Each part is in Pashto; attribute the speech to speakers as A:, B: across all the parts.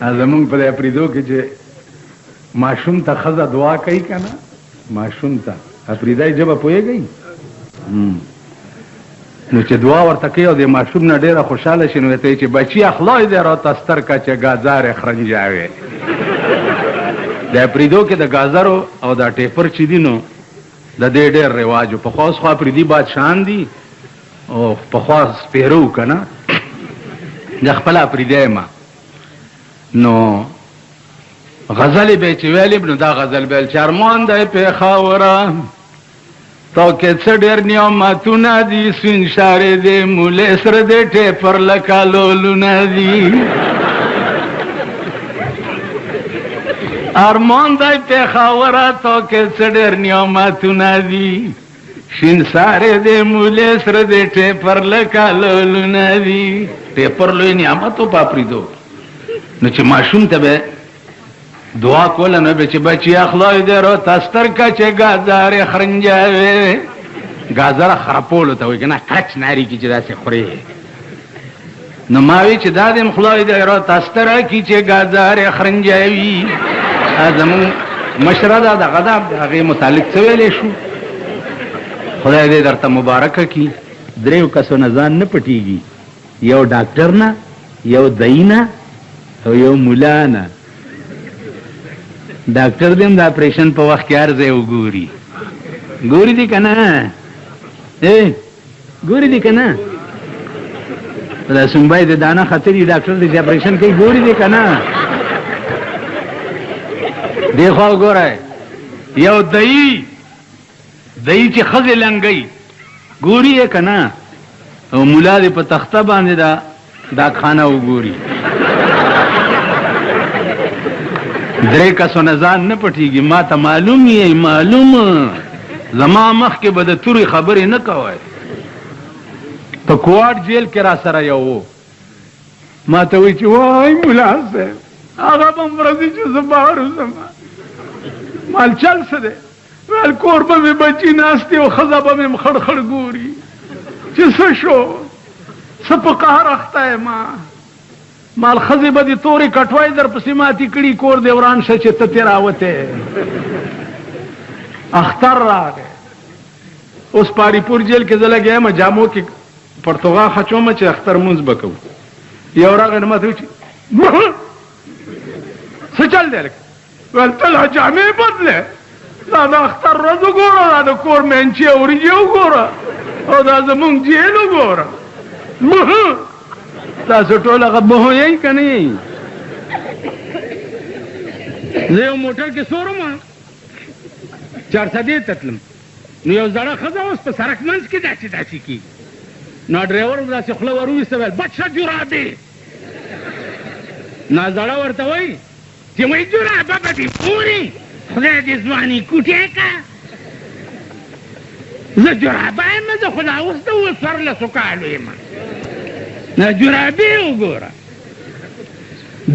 A: زمونږ په دې اپریدو کې چې ماشوم ته ښځه دعا کوي که نه ماشوم ته اپریدی ژبه پوهېږئ نو چې دعا ورته کوي او د ماشوم نه ډېره خوشحاله شي نو ته یې چې بچیه خدای دې راته ستر که چې ګازارې خرنجاوې د اپریدو کې د ګازرو او د ټیپر چې دي نو د دې ډېر رواج و پخوا اوس خو اپریدي بادشاهان دي او پخوا سپېره و که نه د خپله اپریدی یم نو غزلې به چې ویلې نو دا غزل به ویل چې ارمان دی پېښوره تو کې څه ډېر نعمتونه دي سپین شارې دی مولې سره دی ټیپر لکه لولونه دي ارمان دی پېښوره تو کې څه ډېر نعمتونه دي شین سارې دی مولې سره دی ټیپر لکه لولونه دي ټیپر لوی نعمت و په اپریدو نو چې ماشوم ته به دعا کوله نو به چې بچیه خدای دې راته ستر که چې ګازارې خرنجاوې ګازره خرپولو ته وایي که نه کچ ناري کي چې داسې خورې نو ما وی چې دا دې خدای دې راته ستره کي چې ګازارې خرنجاوي زمونږ مشره ده دغه ده د هغې متعلق څه ویلی شو خدای دې درته مبارکه کي دریو کسو نه ځان نه پټېږي یو ډاکټر نه یو دعی نه او یو ملا نه ډاکټر دې هم د اپریشن په وخت کې هر ځای وګوري ګوري دي که نه ګوري دي که نه دا سنبای د دانه خطري ډاکټر دې چې اپریشن کوي ګوري دي که نه دې خوا وګورئ یو دعی چې ښځې لنګوي ګوري یې که نه او ملا دې په تخته باندې دا خانه وګوري درې کسو نه ځان نه پټېږي ما ته معلوم یې معلوم زما مخکې به د تورې خبرې نه کوئ په کوواټ جیل کې را سره یو و ما ته وایي چې وای ملا صاحب هغه به م راځي چې زه بهر وځم مال چل څه دی ویل کور به مې بچي ناست دي او ښځه به مې خړ خړ ګوري چې څه شو څه په قهر اخته یمه مال ښځې به دې تورې کټوای در پسې ماتې کړي کور دې وران شه چې ته تې راوتې اختر راغی اوس پاړي پور جیل کې زه لګیا یم جامو کې پرتوغا خچومه چې اختر مونځ به کوو یو راغی نو ما ته وایي چې څه چل دی لکه ویل ته لا جامې بدلې دا د اختر ورځ وګوره دا د کور مینچې وریجې وګوره او دا زمونږ جیل وګوره تاسو ټول هغه مهو یئ که نه یئ زه یو موټر کې سورم 400 ته تلم نو یو زړه ښځه اوس په سړک منځ کې داسې کېږي نو ډرایور به داسې خوله ور وویسته ویل بچه جرابې نو زړه ورته وایي چې وایي جرابه به دې پورې خدای دې ځواني کوټې که زه جرابه یم زه خو لا اوس د 14 کالو یم نه جرابې وګوره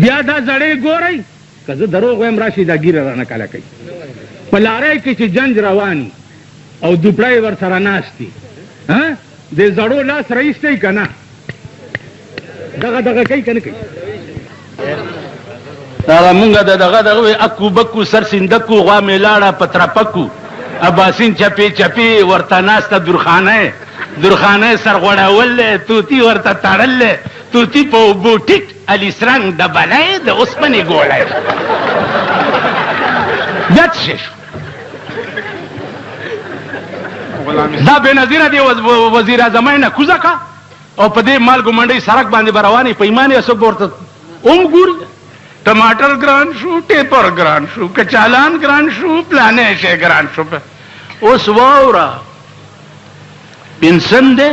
A: بیا دا زړې ګورئ که زه دروغ وایم راشي دا ګیره رانه کله کوي په لارۍ کې چې جنج رواني او دوپړی ورسره ناست دي د زړو لاس رایستی که نه دغه کوي که نه کوي هغه مونږ د دغه وی اکو بکو سر سیندکو غوا مې لاړه په ترپکو اباسین چپې ورته ناسته درخانه سر غوړول توتی ورته تړل توتی په اوبو ټیټ الیسرنګ ډبلی د اوسپنې ګولی بیا څه شو دا بېنظیره دی وزیر اعظمۍ نه کوزه کا او په دې مالګو منډۍ سړک باندې به روانې په ایمان یې څوک به ورته ګوري ټماټر ګران شو ټیپر ګران شو کچالان ګران شو پلانې شی ګران شو اوس واوره پنسن دی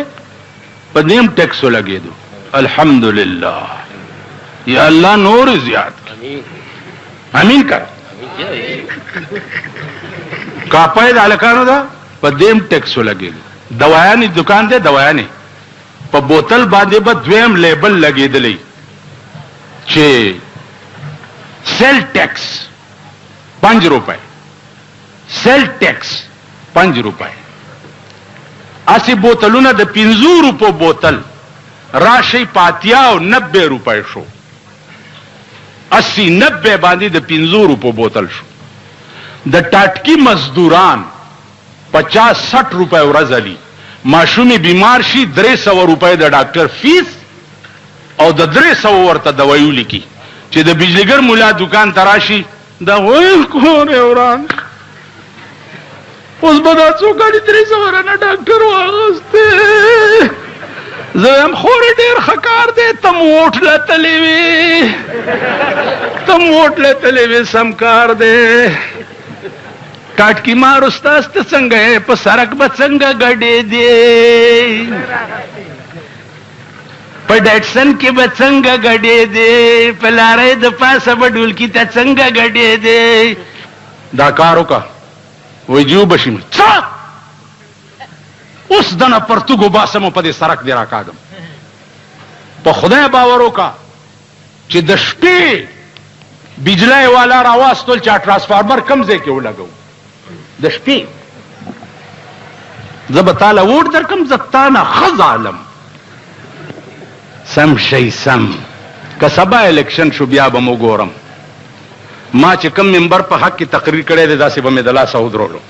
A: په دیم ټیکسو لګېدو الحمدلله یا الله نور زیات امین کر کاپای د هلکانو ده په دیم ټیکسو لګېدو دوایانې دکان دی دوایانې په بوتل باندې به دویم لیبل لګېدلی چې سیل ټیکس 5 روپے سیل ټیکس 5 روپے اسی بوتلونه د 50 روپو بوتل راشي پاتیا او 90 روپے شو 80-90 باندې د 500 روپو بوتل شو. د ټاټکی مزدوران 50-60 روپے ورځ علي، ماشومي بیمار شي 300 روپے د ډاکټر فیس او د 300 ورته دوايو لیکي. چې د بجلیګر مولا دکان تراشي دا وایي کور وران اوس به دا څو غاړي 300 ورنه ډاکټر واغسته. زه هم خورې ډېر ښه کار دی، ته موټ لتلې وې، ته موټ لتلې وې، سم کار دی. ټاټکی مار استاز ته څنګه په سرک به څنګه ګډې دی، په ډیټسن کې به څنګه ګډې دی، په لارې د پاسه به ډولکی ته څنګه ګډې دی. دا کار وکړه وایي جیو بشي څه اوس دنه پرتګو باسم په دې سرک دی راکاږم. په خدای باور وکړه چې د شپې بجلی والا راواستل چې ټرانسفارمر کم ځای کې ولګو د شپې. زه به تاله ووټ درکم، زه تا نه ښه ظالم. سم شي سم، که سبا الیکشن شو بیا به مو ګورم. ما چې کوم ممبر په حق کې تقریر کړی دی داسې به مې د لاسه ودرولو.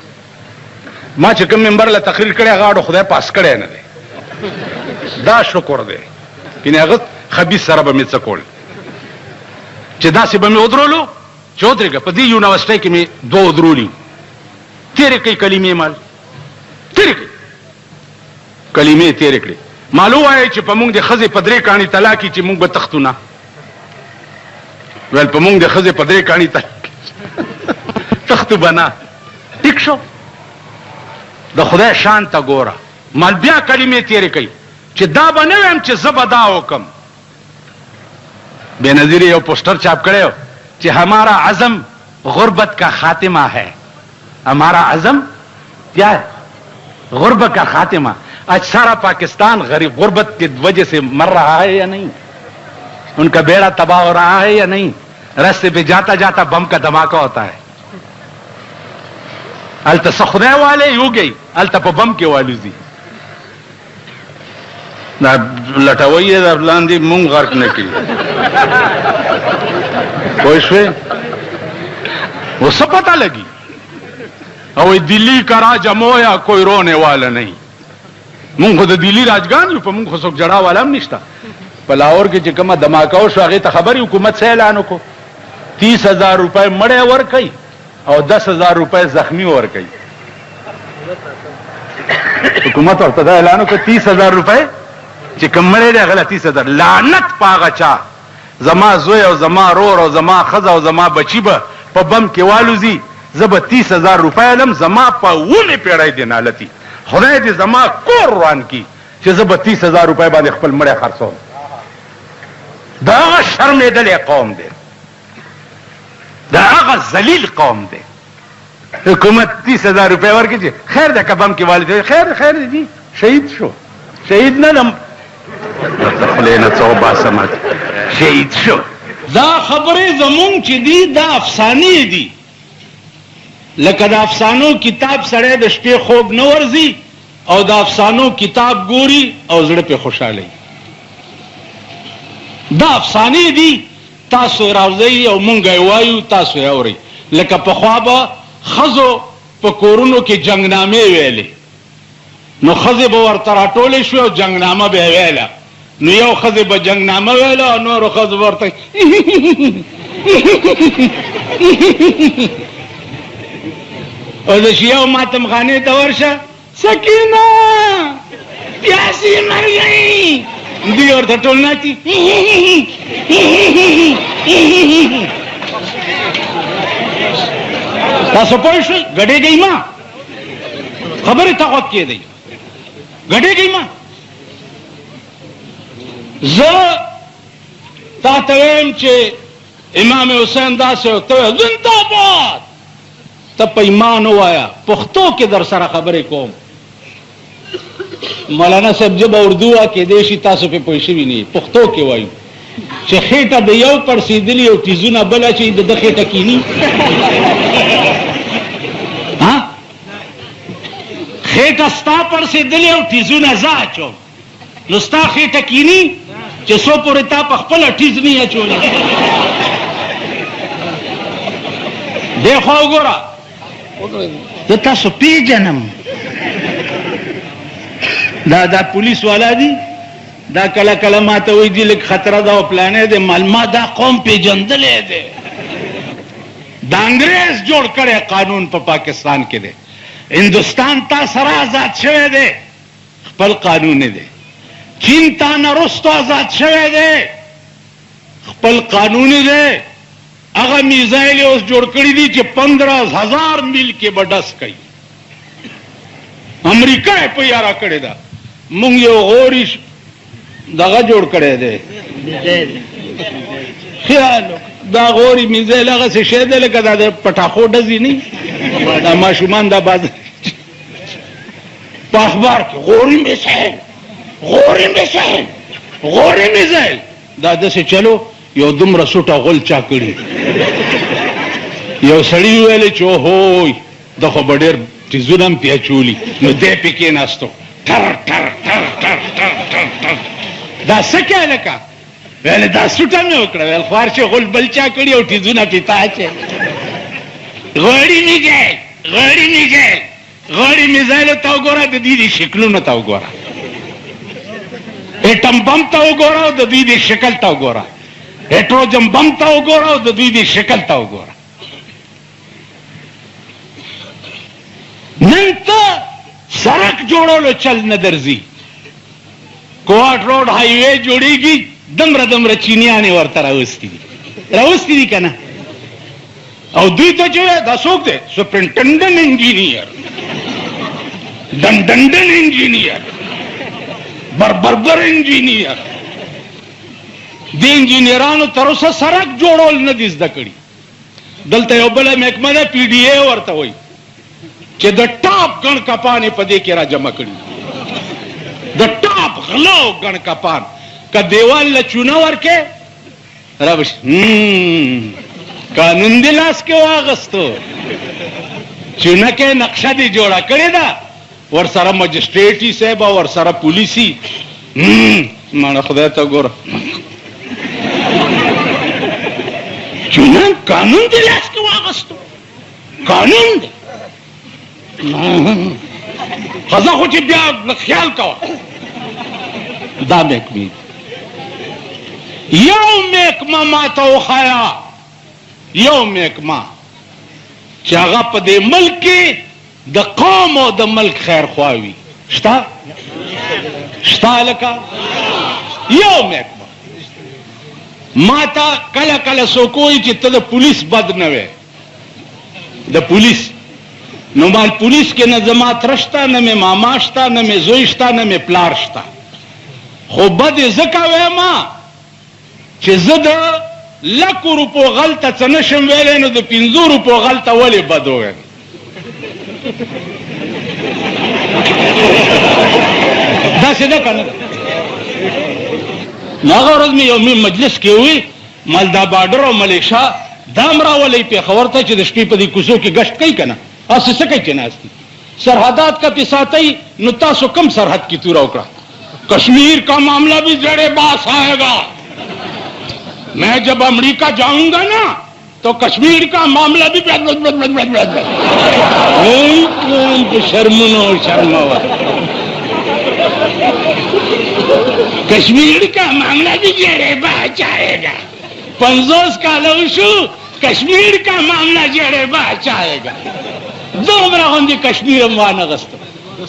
A: ما چې کوم ممبر له تقریر کړی هغه اړو خدای پاس کړی نه دی، دا شکر دی. کنې هغه خبیث سره به مې څه کول چې داسې به مې ودرولو چې ودرېږه. په دې یونیورسټۍ کې مې 2 ودرولي، تېرې کوي کلمې مال تېرې کوي کلمې تېرې کړې. مالو وایي چې په موږ د ښځې په 3 کاڼي طلاق چې موږ به تختو نه. ویل په موږ د ښځې په 3 کاڼي تختو به نه. ټیک شو، د خدای شان ته ګوره. مال بیا کلمې تېرې کوي چې دا به نه ویم چې زه به دا وکم. بېنظیر یو پوسټر چاپ کړی چې ہمارا عزم غربت کا خاتمہ ہے، ہمارا عزم کیا ہے؟ غربت کا خاتمہ. آج سارا پاکستان غریب غربت کی وجہ سے مر رہا ہے یا نہیں؟ ان کا بیڑا تباہ ہو رہا ہے یا نہیں؟ راستے پہ جاتا جاتا بم کا دھماکہ ہوتا ہے. التا سخدے والے یو گئی، التا پا بم کے والو دی لٹاوئی ہے لاندی مونگ غرق نے کی کوئی شوے وہ سب پتہ لگی. او دلی کا راج امویا کوئی رونے والا نہیں. مونږ خو د دلی راجګان یو، په مونږ خو څوک جړا والا هم نشته. په لاهور کې چې کومه دماکه وشو هغې ته خبرې حکومت څه اعلان وکړو 30,000 روپۍ مړی ورکوي او 10,000 روپۍ زخمی ورکوي. حکومت ورته دا اعلان وکړو 30,000 روپۍ چې کوم مړی دی هغه له 30,000. لعنت په هغه چا زما زوی او زما رور او زما ښځه او زما بچي به په بم کې والوځي، زه به 30,000 روپۍ علم زما په 10 پیړۍ دی نالتي. خدای دې زما کور روان کی چې زه به 30,000 روپۍ باندې خپل مړی خرڅوم. دا هغه شرمېدلی قوم دی، دا هغه ذلیل قوم دی. حکومت 30,000 روپۍ ورکړي چې خیر دی که بم کې والي، خیر دی جی شهید شو. شهید نه دم خولې نه څه وباسم، شهید شو. دا خبرې زمونږ چې دي دا افسانې دي. لکه د افسانو کتاب سره د شپې خوب نه ورځي او د افسانو کتاب ګوري او زړه په خوشاله. دا افسانې دي، تاسو راوځئ او مونږ یې وایو، تاسو یې اورئ. لکه پخوا به ښځو په کورونو کې جنګنامې ویلې، نو ښځې به ورته راټولې شوې او جنګنامه به یې ویله. نو یو ښځې به جنګنامه ویله او نورو ښځو به ورته او د شیعو ماتم خانې ته ورشه سکینه پیاسې مر گئی، دوی ورته ټول ناچي. تاسو پوه شئ ګډېږئ ما خبرې ته غوږ کېږدئ، ګډېږئ ما. زه تا ته وایم چې امام حسین داسې ورته ویل زنده‌باد. ته په ایمان ووایه پښتو کې در سره خبرې کوم. مولانا صاحب ژبه اردو وه کېدای شي تاسو پې پوه شوي نه یې، پښتو کې وایو چې خېټه د یو پړسېدلي او ټیزونه بل اچوي د ده خېټه کیني. خېټه ستا پړسېدلې او ټیزونه زه اچوم، نو ستا خېټه کیني چې څو پورې تا په خپله ټیز نه اچولی. دیکھو ګوره زه تاسو پیژنم دا پولیس والا دي دا کله کله ماته وایي دي لږ خطره ده او پلانې دی ما دا قوم پیژندلی دی د انګریز جوړ کړی قانون په پاکستان کې دی هندوستان تا سره آزاد شوی دی خپل قانون دی چین تا نه رستو آزاد شوی دی خپل قانون دی هغه میزایل اوس جوړ کړي دي چې 15,000 میل کې به ډس کوي امریکا یې په یاره کړې ده مونږ یو غوري دغه جوړ کړی دی خیال دا غوري میزایل هغسې شی دی لکه دا د پټاخو ډزې نه دا ماشومان دا باز په اخبار کې غوري میزایل غوري میزایل غوري میزایل دا داسې چلو یو دومره سوټه غول چا کړي یو سړي وویلې چې اوهوی دا خو به ډېر تیزونه هم پې اچولي نو دی پې کېناستو ټر ټر ټر ټر ټر ټر ټر دا څه کې هلکه ویلې دا سوټه مې وکړه ویل خوار چې غول بل چا کړي او تیزونه پې تا اچوي غوړي میزایل غوړي میزایل غوړي میزایلو ته وګوره د دوی د شکلونو ته وګوره ایټم بم ته وګوره او د دوی د شکل ته وګوره هیټروجن بم ته وګوره او د دوی د شکل ته وګوره نن ته سړک جوړولو چل نه درځي کوټ روډ های وے جوړیږي دمره چینیانې ورته راوستي دي که نه او دوی ته چې دا څوک دی سپرنټنډنټ انجینیر ډنډنډن انجینیر بربر انجینیر د انجینیرانو تر اوسه سړک جوړول نه دي زده کړي دلته یو بله محکمه ده پی ډي اے ورته وایي چې د ټاپ ګڼ کپان یې په دې کې را جمع کړي د ټاپ غله او ګڼ کپان که دیوال له چونه ورکې رابش قانون دې لاس کې واغستو چونه کې نقشه دې جوړه کړې ده ورسره مجسټریټي صاحب او ورسره پولیسي ماړه خدای ته ګوره چونه قانون دې لاس کې واغستو قانون دی خزه خو چې بیا خیال کوه دا محکمې یو محکمه ما ته وښیه یو محکمه چې هغه په دې ملک کې د قوم او د ملک خیر خواوي شته هلکه یو محکمه ما ته کله کله څوک وایي چې ته د پولیس بد نه وې د پولیس نو مال پولیس کې نه زما تره شته نه مې ماما شته نه مې زوی شته نه مې پلار شته خو بد یې ځکه ویمه چې زه د 100 روپو غل ته څه نشم ویلی نو د 50 روپو غل ته ولې بد وویم داسې ده که نه ده نو هغه ورځ مې یو مجلس کې وي مال دا باډر او ملیشا دا هم راولئ پېښور ته چې د شپې په دې کوڅو کې ګشت کوي که نه اسے څه کوي چې ناست دي سرحدات کا پې ساتئ نو تاسو کم سرحد کی توره وکړه کشمیر کا معاملہ بھی زیر باس آئے گا میں جب امریکہ جاؤں گا نا تو کشمیر کا معاملہ بھی کشمیر کا معاملہ بھی زیر باس آئے گا 50 کاله وشو کشمیر کا معاملہ زیر باس آئے گا دومره غوندې کشمیر هم وانغسته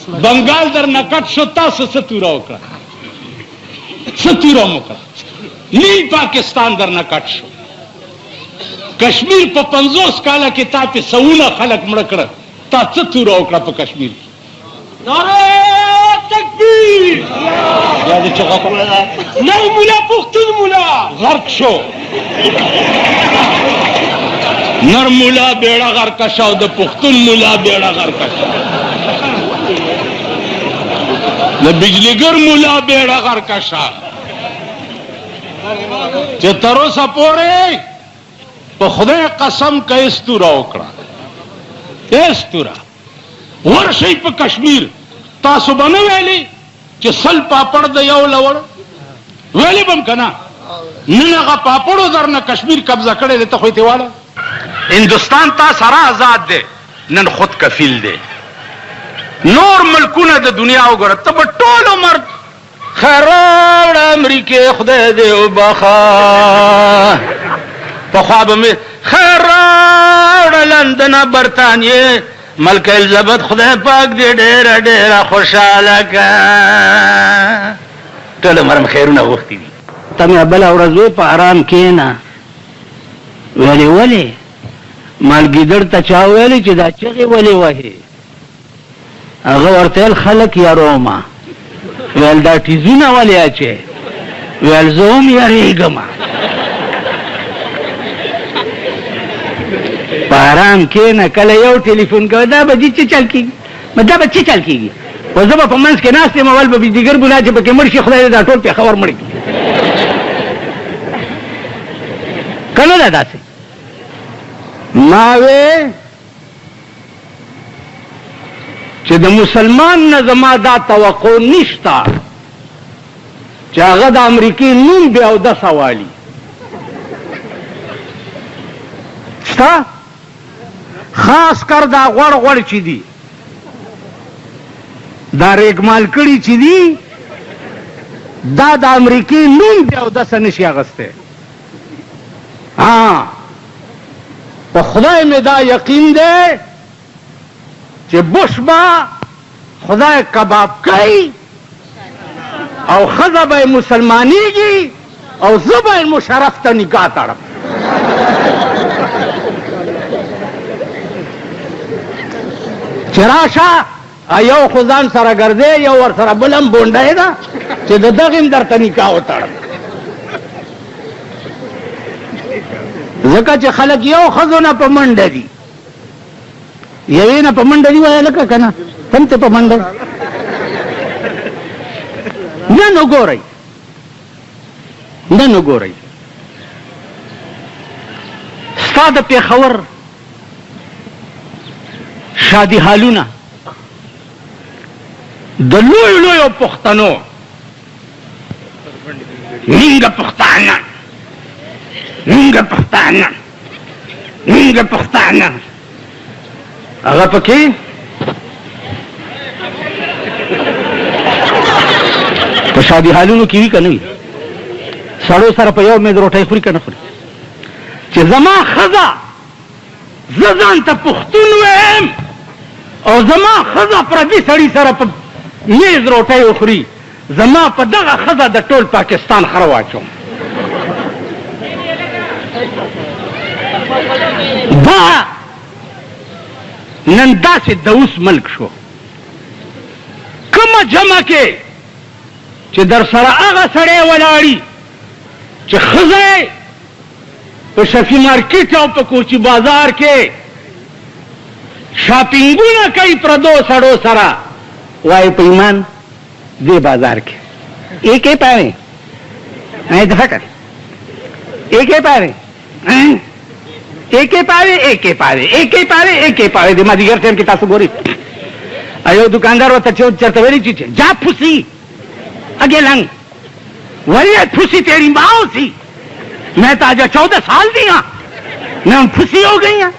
A: بنګال در نه کټ شو تاسو څه توره وکړه څه توره مو وکړه نیل پاکستان در نه کټ شو کشمیر په 50 کاله کې تا پې سوونه خلک مړه کړه تا څه توره وکړه په کشمیر کې نعره تکبیر یا دې چغه کوله نو مولا پښتون مولا غرق شو نر مولا بیڑا غرقشا او د پښتون مولا بیڑا غرقشا د بجلیګر مولا بیڑا غرقشا چې تر اوسه پورې په خدای قسم که استوره وکړه استوره ورشئ په کشمیر تاسو به نه ویلي چې سل پاپړ د یو لوړ ویلې به م که نه نن هغه پاپړو در نه کشمیر قبضه کړی دی ته خو یې تېواله هندوستان تا سره آزاد دی، نن خود کفیل دی. نور ملکونه د دنیا وګوره، ته به ټول عمر خیر راوړه امریکې خدای دې وبخا، پخوا به مې خیر راوړه لندنه برطانیې ملکه الیزابت خدای پاک دې ډېره ډېره خوشحاله که. ټول عمر م خیرونه غوښتي دي.
B: ته مې بله ورځ وې په آرام کښېنه. ولې مالګیدړ ته چا ویلې چې دا چغې ولې وهې؟ هغه ورته ویل خلک یارومه. ویل دا ټیزونه ولې اچې؟ ویل زه هم یارېږم. په آرام کښېنه، کله یو ټلیفون کوه دا به دې څه چل کېږي، دا به څه چل کېږي؟ خو زه به په منځ کې ناست یم، اول به بجلیګر بولا چې پکې مړ شي خدای دې دا ټول پېښور مړ کړي. که نه ده داسې؟ ما وې چې د مسلمان نه زما دا توقع نشته چې هغه د امریکې نوم بیا اودسه والي. شته خاص کر دا غوړ غوړ چې دي، دا ریګمال کړي چې دي، دا د امریکې نوم بیا اودسه نشي اغستی. په خدای مې دا یقین دی چې بش به خدای کباب کوي او ښځه به یې مسلمانېږي او زه به یې مشرف ته نکاح تړم. چې راشه یو خو ځان سره ګرځې، یو ور سره بل هم بونډی ده چې د دغې هم درته نکاح وتړم. ځکه چې خلک یو ښځو نه په منډه دي، یوې نه په منډه دي وایه لکه که نه هم ته په منډه نن وګورئ، نن وګورئ ستا د پېښور شادي حالونه د لویو لویو پښتنو، مونږ پښتانه مونږ پښتانه مونږ پښتانه، هغه پکې په شادي حالونو کې وي که نه وي؟ سړو سره په یو میز روټۍ خوري که نه خوري؟ چې زما ښځه زه ځان ته پښتون ویم او زما ښځه پردي سړي سره په میز روټۍ وخوري، زما په دغه ښځه د ټول پاکستان خره واچوم. دا نن داسې د اوس ملک شو. کومه جمع کې چې در سره هغه سړی ولاړي چې ښځه په شفي مارکیټ او په کوچي بازار کې شاپینګونه کوي پردو سړو سره، وایي په ایمان دې بازار کې ایک یې پاوې دفع کر ایک یې پاوې ایک یې پاوې ایک یې پاوې ایک یې پاوې ایک یې پاوې د مازدیګر ټایم کې تاسو ګورئ یو دکاندار ورته چرته ویلي چې جا پھوسی اگے لنگ ولی پھوسی تیری ماں سی، میں تو آج 14 سال دی ہاں، میں پھوسی ہو گئی ہاں.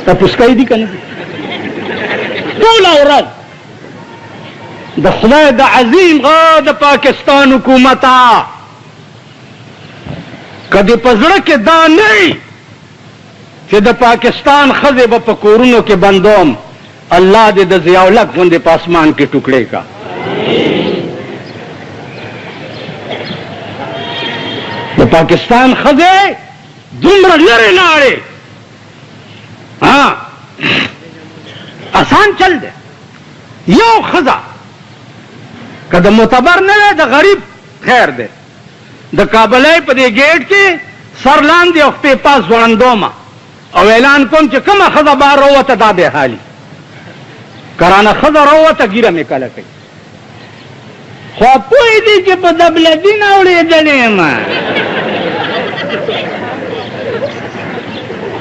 B: تا پھسکائی دی کنه ټول اوراد د خدای د عظیم غا د پاکستان حکومتا کدی پزړه کې دا نه چې د پاکستان ښځې به په کورونو کې بندوم، الله دې د ضیاءالحق غوندې په اسمان کې ټوکړې کا. د پاکستان ښځې دومره لرې لاړې، آسان چل دی. یو ښځه که د معتبر نه دی د غریب خیر دی. د کابلۍ په دې ګیټ کې سر لاندې او خپې پاس ځوړندومه او اعلان کوم چې کومه ښځه بهر راووته دا دی حالي، کرانه ښځه راووته ږیره مې کله کوي. خو پوه دي چې په دبلدین اورېدلې یم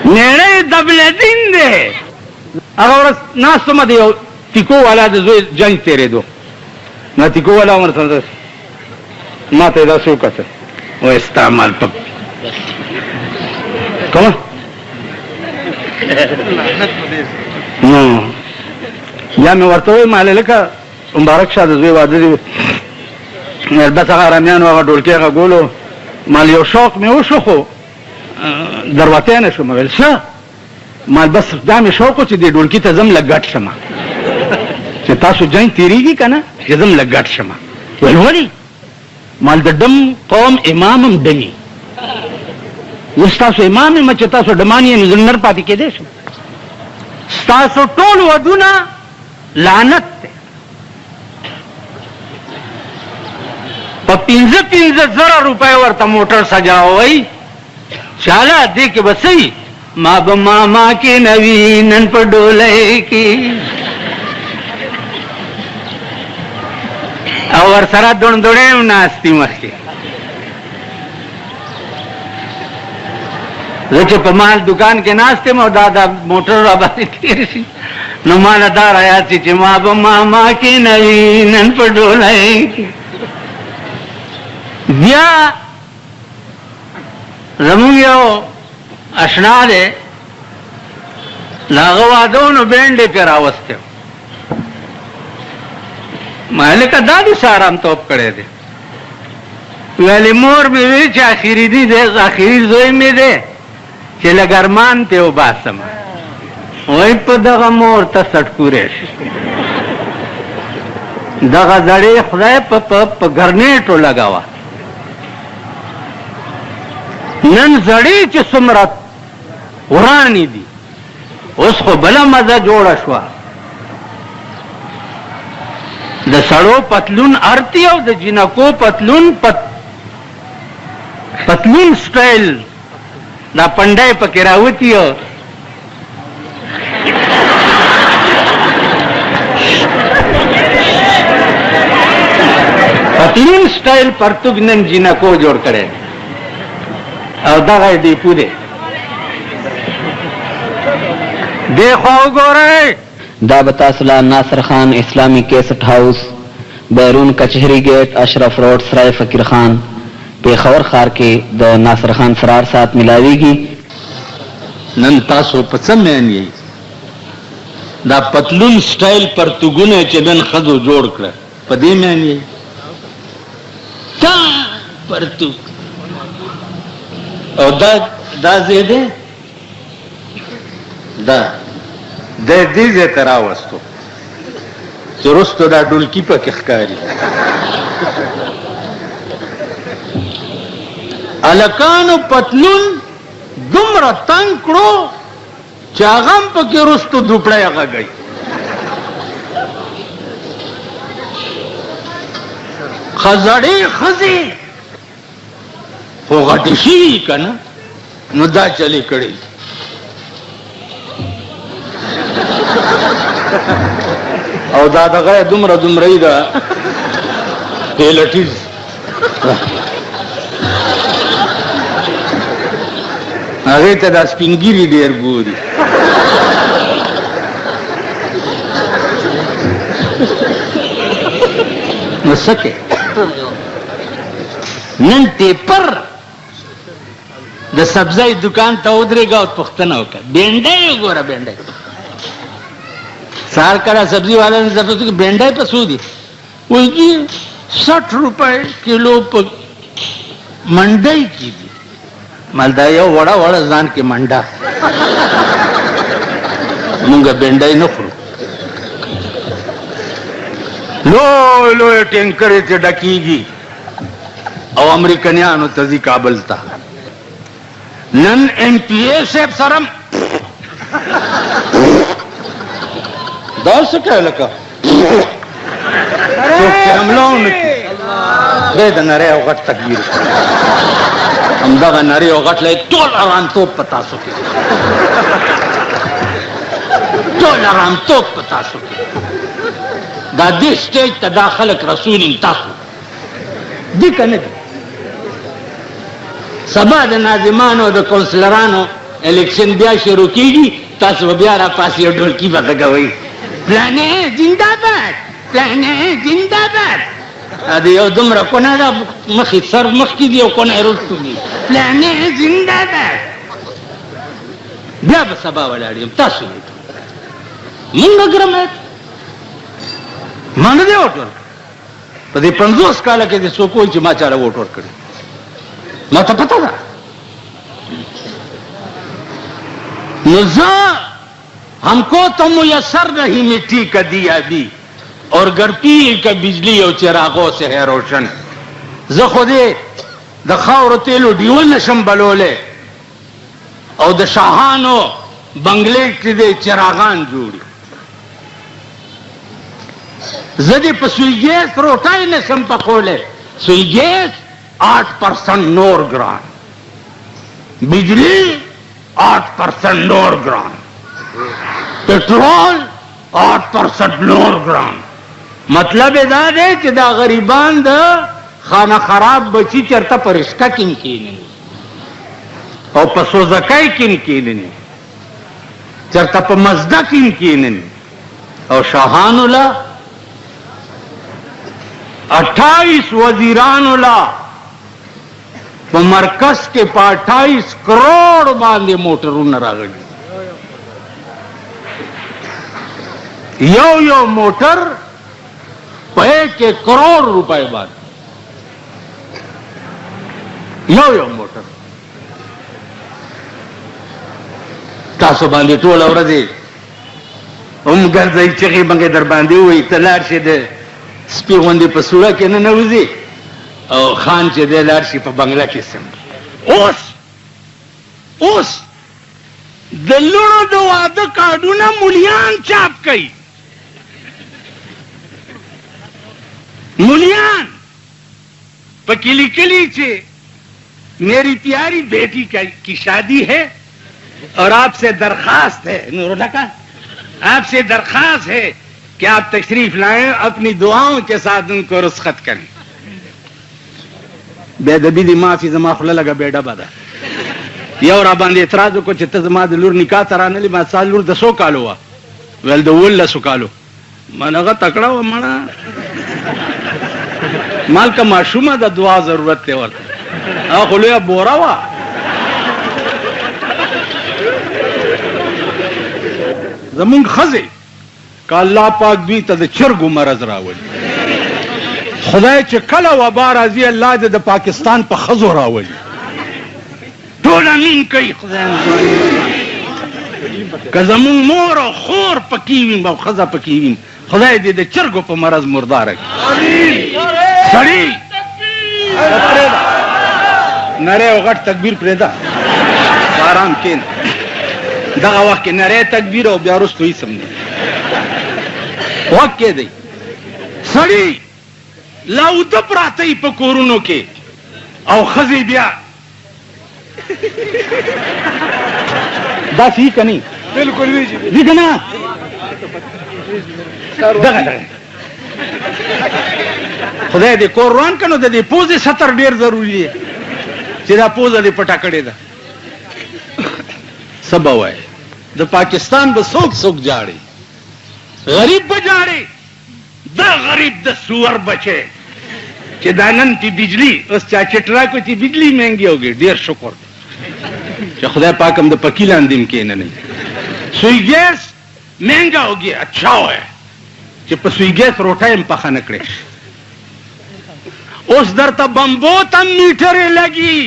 B: میړی دبلدین دی. هغه ورځ ناست ومه د یو تیکو والا د زوی جنج تېرېدو، نو تیکو والا عمر سره ما ته یې داسې وکتل، وایي ستا مال په کومه نو یا مې ورته وویل مالې لکه مبارک شه د زوی واده دی بس هغه ارامیانو هغه ډولکې هغه ګولو مال یو شوق مې وشو خو دروتی نه شوم ویل څه مال بس دا مې شوق و چې دې ډولکي ته ځم لږ ګډ شمه چې تاسو جنګ تېرېږي که نه چې ځم لږ ګډ شمه ویل ولې مال د ډم قوم امام هم ډمي اوس تاسو امام یم چې تاسو ډمان یې نو زه نر پاتې کېدی شم ستاسو ټول ودونه لعنت دی په 5,000 روپۍ ورته موټر سجاوئ چاله دې کې به صحیح ما به ماما کې نوي نن په ډولۍ کې او ورسره دوړې هم ناستې مخکې زه چې په مال دکان کې ناست یم او دا موټر را باندې تېر شي نو ماله دا رایاد شي چې ما به ماما کې نوي نن په ډولۍ کې بیا زمونږ یو اشنا دی د هغه واده و نو بینډ یې پرې راوستی ما لکه دا دې څه ارامتوب کړی دی ویلې مور مې وی چې اخري دی اخري زوی مې دی چې لږ ارمان پې وباسم وایي په دغه مور ته سټکوری شي دغه زړې خدای په ګرنیټو لګوه نن زړې چې څومره ورانې دي اوس خو بله مزه جوړه شوه د سړو پتلون ارتی او د جنکو پتلون پتلون سټایل دا پنډای پکې راوتی او پتلون سټایل پرتوګ نن جنکو جوړ کړي او دغه دی پوره دیکھو وګورئ
C: دا بتاسلا ناصر خان اسلامی کیسٹ ہاؤس بیرون کچہری گیٹ اشرف روڈ سرائے فقیر خان پیښور ښار کې د ناصر خان فرار سات ملاویږي
A: نن تاسو په څه مین یې دا پتلون سټایل پرتګونه چې نن خزو جوړ کړ په دې مین یې تا پرتګ او دا زیاده دا د دې ځای ته راوستو چې وروستو دا ډولکي پکې ښکاري الکانو پتلون دومره تنګ کړو چې هغه هم پکې وروستو دوپړی غږی خزړې ښځې خو غټې شوي که نه نو دا چلې کړی او دا دغه دومره دومره ده پیلټیز هغې ته دا سپینګیري ډېر ګوري نو څه کې نن ټیپر د سبزی دکان ته ودرېږه او پوښتنه وکړه بینډۍ وګوره بینډۍ سهار کله سبزی والا نے ضرورت کہ بینڈائی پہ سو دی وہ جی 60 روپے کلو پہ منڈائی کی دی مالدائی یو وڑا وڑا ځان کې منډا مونږه بینډای نه خورو لوی لوی ټینکرې ته ډکیږي او امریکایانو ته ځي کابل ته نن ایم پی اے صاحب سره دا څه کوي لکه څوک چې حمله ونه کړي دی د نری او غټ تکبیر همدغه نری او غټ لی ټول ارامتوب په تاسو کې ټول ارامتوب په تاسو کې دا دې سټیج ته دا خلک رسول تاسو دي که نه دي سبا د ناظمانو د کونسلرانو الیکشن بیا شروع کېږي تاسو به بیا راپاسې یو ډولکي به غږوئ پلانې زنده‌باد پلانې زنده‌باد د یو دومره کونه ده مخې سر مخکې دي او کونه یې وروستو دي پلانې زنده‌باد بیا به سبا ولاړ یم تاسو مونږ ګرمه ما نه دی ووټ ورکړی په دې 50 کاله کې د څوک وایي چې ما چاله ووټ ورکړی ما ته پته ده نو زه हमको तो मुयसर नहीं मिट्टी का दिया भी और गर्पी का बिजली और चिरागों से है रोशन ز खुदे د خاورو تیلو دیول نشم بلوله او د شاهانو بنگلې کې د چراغان جوړي زدي په سویګیس روټای نشم پخوله سویګیس 8% نور ګران بجلی 8% نور ګران पेट्रोल 8% नोर ग्राम मतलब دا دی چې دا غریبان د خانه خراب بچی چرته پرشکا کیم کینی او په سوزکای کیم کینی چرته په مزدا کیم کینی او شاهانو لا 28 وزیرانو لا په مرکز کې په 28 کروڑ باندې موټرونه راغلي یو موټر په 1 کروڑ روپے باندې یو موټر تاسو باندې ټول ورځې ګرځي چې بنګې در باندې وي تلار شه د سپي غوندې په سوړه کې نه نوځي او خان چې د لار شي په بنگلا کې سم اوس د لونو د واده کارډونه مولیان چاپ کوي मुलियान पकीली कली से मेरी प्यारी बेटी की शादी है और आपसे दरखास्त है नूरुल्लाह का आपसे दरखास्त है कि आप तशरीफ लाएं अपनी दुआओं के साथ उनको रुस्खत करें बेदबी दी माफी जमा खुला लगा बेड़ा बदा यो را باندې اعتراض وکړ چې ته زما د لور نکاح ترانه ما سال لور د 100 کالو وا ول د ول 100 کالو منغه تکړه و مړه مال کا معشومه د دعا ضرورت ته ورته هغه له بورا وا زمون خزه ک الله پاک دوی ته د چرګو مرز راولي خدای چې کله وبا راځي الله د پاکستان په خزو راولي ټول امین کوي خدای که زمون مور او خور پکې وي او خزه پکې وي خدای دې د چرګو په مرز مردار کړي امين سړی نره او غټ تکبیر پرېدا آرام کین دغه وخت کې نره تکبیر او بیا وروسته یې سم نه وخت کې دی سړی لاو ته پراته په کورونو کې او خزي بیا دا سی کني بالکل وی کنه دغه خدای دې قرآن کنو د دې پوزې ستر ډیر ضروری دی چې دا پوزه دې پټه کړې ده سبا وای د پاکستان به څوک جاړي غریب به جاړي دا غریب د سور بچي چې دانن تی بجلی اوس چا چټرا کو تی بجلی مهنګي ہوگی ډیر شکر چې خدای پاک هم د پکیلان دیم کې نه سوی ګیس مهنګا ہوگی اچھا وای چې په سوی ګیس روټایم پخا نه کړې اوس درته بمبو تم میټرې لګي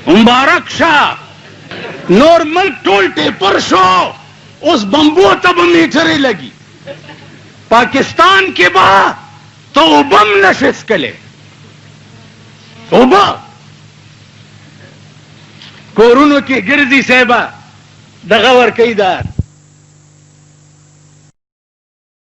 A: مبارک شاه نورمل ټول ټیپر شو اوس بمبو تب میټرې لګي پاکستان کې با تو بم نشس کله توبه کورونو کې ګرځي صاحب دغه ور کوي دا